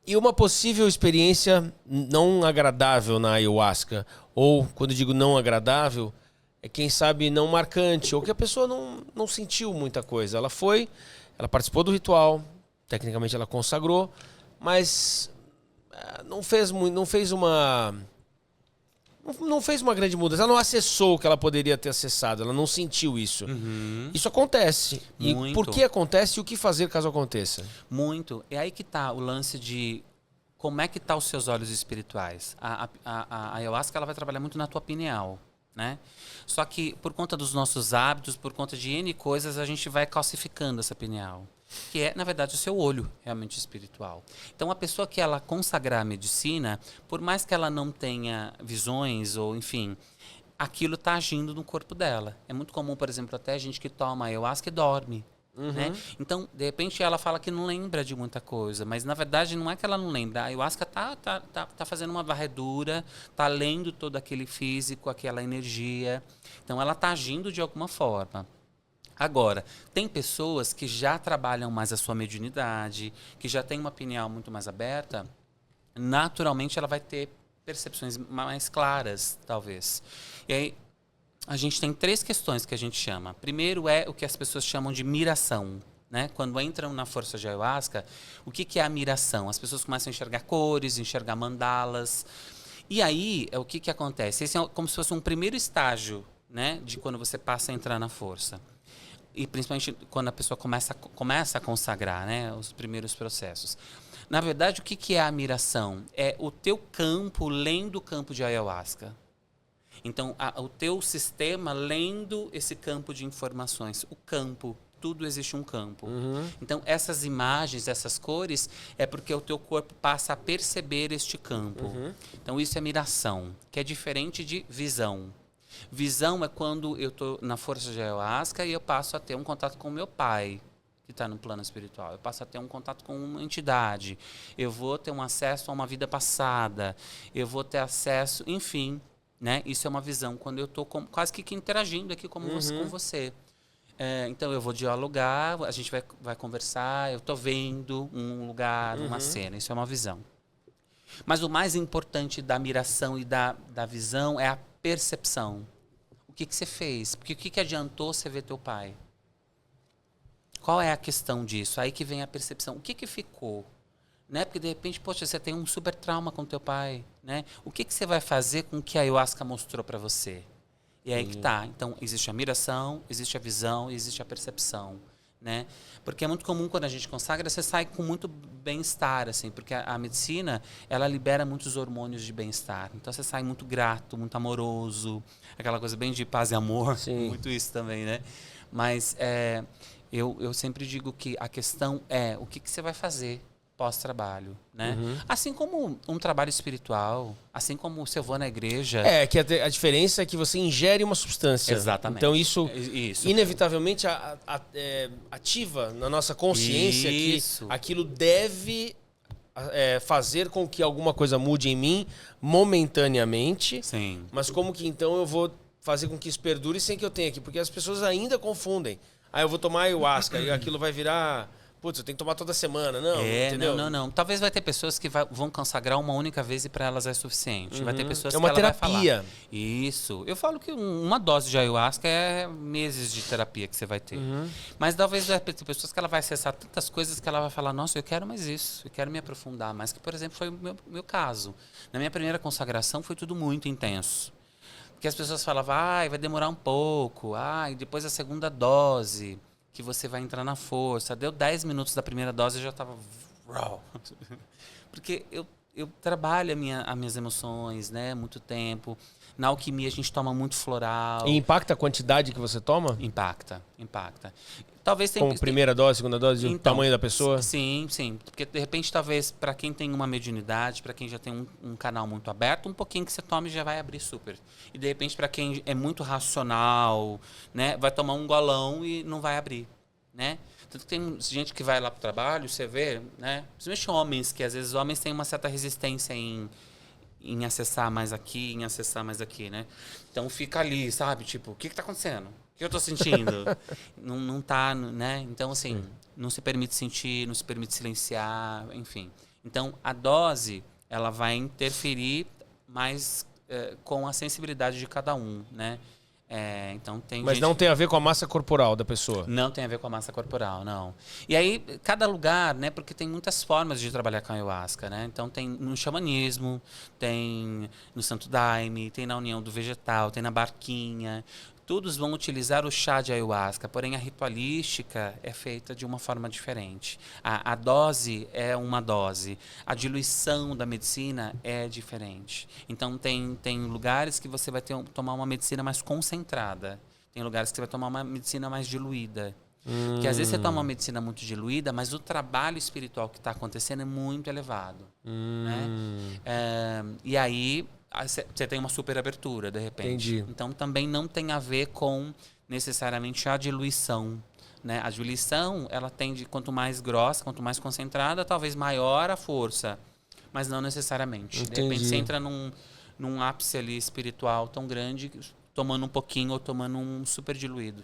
E uma possível experiência não agradável na ayahuasca, ou quando eu digo não agradável, é quem sabe não marcante, ou que a pessoa não sentiu muita coisa. Ela foi, ela participou do ritual, tecnicamente ela consagrou, mas não fez uma grande mudança. Ela não acessou o que ela poderia ter acessado, ela não sentiu isso. Isso acontece. E Muito. por que acontece e o que fazer caso aconteça? Muito. É aí que tá o lance de como é que tá os seus olhos espirituais. A ayahuasca ela vai trabalhar muito na tua pineal, né? Só que por conta dos nossos hábitos, por conta de N coisas, a gente vai calcificando essa pineal, que é, na verdade, o seu olho realmente espiritual. Então, a pessoa que ela consagrar a medicina, por mais que ela não tenha visões ou, enfim, aquilo está agindo no corpo dela. É muito comum, por exemplo, até gente que toma ayahuasca e dorme. Né? Então, de repente, ela fala que não lembra de muita coisa, mas na verdade não é que ela não lembra. A ayahuasca tá fazendo uma varredura, tá lendo todo aquele físico, aquela energia. Então, ela tá agindo de alguma forma. Agora, tem pessoas que já trabalham mais a sua mediunidade, que já tem uma pineal muito mais aberta, naturalmente ela vai ter percepções mais claras, talvez. E aí, a gente tem 3 questões que a gente chama. Primeiro é o que as pessoas chamam de miração. Né? Quando entram na força de ayahuasca, o que é a miração? As pessoas começam a enxergar cores, enxergar mandalas. E aí, o que acontece? Esse é como se fosse um primeiro estágio, né, de quando você passa a entrar na força. E principalmente quando a pessoa começa a consagrar, né, os primeiros processos. Na verdade, o que é a miração? É o teu campo lendo o campo de ayahuasca. Então, o teu sistema lendo esse campo de informações. O campo, tudo existe um campo. Então, essas imagens, essas cores, é porque o teu corpo passa a perceber este campo. Então, isso é miração, que é diferente de visão. Visão é quando eu estou na força de ayahuasca e eu passo a ter um contato com o meu pai, que está no plano espiritual. Eu passo a ter um contato com uma entidade. Eu vou ter um acesso a uma vida passada. Eu vou ter acesso, enfim, né? Isso é uma visão, quando eu estou quase que interagindo aqui com você. Então eu vou dialogar, a gente vai conversar, eu estou vendo um lugar, uma cena. Isso é uma visão. Mas o mais importante da miração e da visão é a percepção. O que você fez? Porque o que adiantou você ver teu pai? Qual é a questão disso? Aí que vem a percepção. O que ficou? Né? Porque de repente, poxa, você tem um super trauma com teu pai. Né? O que você vai fazer com o que a ayahuasca mostrou para você? E aí que tá. Então, existe a miração, existe a visão, existe a percepção. Né? Porque é muito comum quando a gente consagra, você sai com muito bem-estar, assim, porque a medicina, ela libera muitos hormônios de bem-estar. Então você sai muito grato, muito amoroso, aquela coisa bem de paz e amor, muito isso também, né? Mas eu sempre digo que a questão é o que você vai fazer pós-trabalho, né? Assim como um trabalho espiritual, assim como se eu vou na igreja... Que a diferença é que você ingere uma substância. Exatamente. Então isso inevitavelmente ativa na nossa consciência que aquilo deve fazer com que alguma coisa mude em mim momentaneamente. Sim. Mas como que então eu vou fazer com que isso perdure sem que eu tenha aqui? Porque as pessoas ainda confundem. Eu vou tomar ayahuasca e aquilo vai virar... Putz, eu tenho que tomar toda semana, não, entendeu? Não. Talvez vai ter pessoas que vão consagrar uma única vez e para elas é suficiente. Vai ter pessoas é que uma ela terapia. vai falar. Isso. Eu falo que uma dose de ayahuasca é meses de terapia que você vai ter. Mas talvez vai ter pessoas que ela vai acessar tantas coisas que ela vai falar, nossa, eu quero mais isso, eu quero me aprofundar mais. Que, por exemplo, foi o meu caso. Na minha primeira consagração foi tudo muito intenso. Porque as pessoas falavam, vai demorar um pouco, e depois a segunda dose... que você vai entrar na força. Deu 10 minutos da primeira dose e já estava... Porque eu trabalho as minhas emoções, né? Muito tempo. Na alquimia a gente toma muito floral. E impacta a quantidade que você toma? Impacta. Talvez tenha... Como primeira dose, segunda dose, o tamanho da pessoa? Sim. Porque, de repente, talvez, para quem tem uma mediunidade, para quem já tem um canal muito aberto, um pouquinho que você tome já vai abrir super. E, de repente, para quem é muito racional, né, vai tomar um golão e não vai abrir, né? Tanto que tem gente que vai lá para o trabalho, você vê, né? Principalmente homens, que às vezes homens têm uma certa resistência em acessar mais aqui, né? Então, fica ali, sabe? Tipo, o que está acontecendo? O que eu estou sentindo? não tá, né? Então, assim, não se permite sentir, não se permite silenciar, enfim. Então, a dose, ela vai interferir mais com a sensibilidade de cada um, né? Então, tem Mas gente... não tem a ver com a massa corporal da pessoa. Não tem a ver com a massa corporal, não. E aí, cada lugar, né? Porque tem muitas formas de trabalhar com a ayahuasca, né? Então, tem no xamanismo, tem no Santo Daime, tem na União do Vegetal, tem na Barquinha. Todos vão utilizar o chá de ayahuasca, porém a ritualística é feita de uma forma diferente. A dose é uma dose, a diluição da medicina é diferente. Então, tem lugares que você vai tomar uma medicina mais concentrada. Tem lugares que você vai tomar uma medicina mais diluída. Porque às vezes você toma uma medicina muito diluída, mas o trabalho espiritual que está acontecendo é muito elevado. Né? E aí você tem uma super abertura, de repente. Entendi. Então também não tem a ver com necessariamente a diluição. Né? A diluição, ela tende, quanto mais grossa, quanto mais concentrada, talvez maior a força. Mas não necessariamente. Entendi. De repente você entra num ápice ali espiritual tão grande, tomando um pouquinho ou tomando um super diluído.